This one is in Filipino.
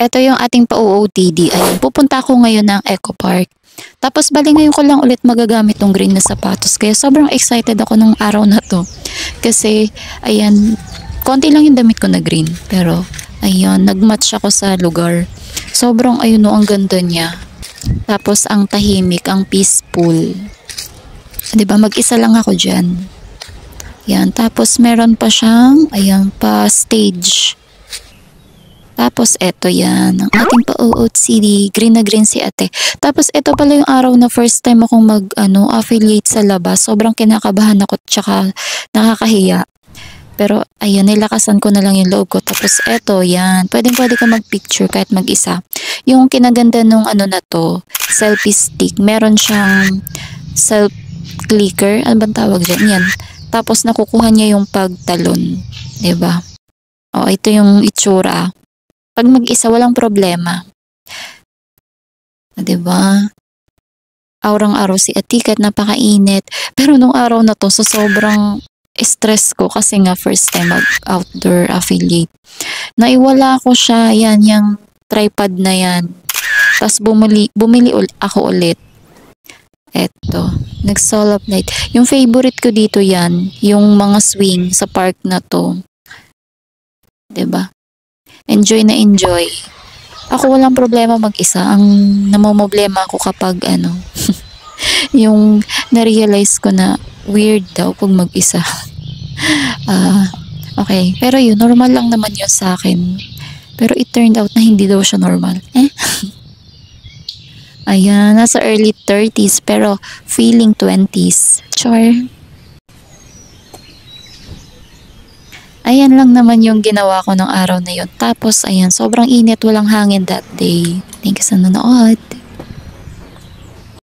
Ito yung ating pa-OOTD. Ayun, pupunta ako ngayon ng Eco Park. Tapos bali ngayon ko lang ulit magagamit tong green na sapatos. Kaya sobrang excited ako nung araw na to. Kasi, ayan, konti lang yung damit ko na green. Pero, ayan, nagmatch ako sa lugar. Sobrang, ayun o, ang ganda niya. Tapos, ang tahimik, ang peaceful. 'Di ba? Mag-isa lang ako dyan. Yan. Tapos, meron pa siyang, ayan, pa stage. Tapos, eto yan. Ang ating pa-OOTD. Green na green si ate. Tapos, eto pala yung araw na first time akong affiliate sa labas. Sobrang kinakabahan ako tsaka nakakahiya. Pero, ayan, nilakasan ko na lang yung loob ko. Tapos, eto, yan. Pwede ka mag-picture kahit mag-isa. Yung kinaganda nung na to, selfie stick. Meron siyang self-clicker. Ano bang tawag dyan? Yan. Tapos, nakukuha niya yung pagtalon. Diba? O, ito yung itsura. Pag mag-isa, walang problema. Diba? Aurang-araw si Atikat, napakainit. Pero nung araw na to, sa sobrang stress ko kasi nga first time mag-outdoor affiliate. Naiwala ko siya, yan, yung tripod na yan. Tapos bumili ako ulit. Eto, nag-solo night. Yung favorite ko dito yan, yung mga swing sa park na to. Diba? Enjoy na enjoy. Ako walang problema mag-isa. Ang namomblema ako kapag yung na-realize ko na weird daw pag mag-isa. Okay. Pero yun, normal lang naman yun sa akin. Pero it turned out na hindi daw siya normal. Ayan, nasa early 30s pero feeling 20s. Char. Ayan lang naman yung ginawa ko ng araw na yun. Tapos, ayan, sobrang init, walang hangin that day. Thank you sa nanood.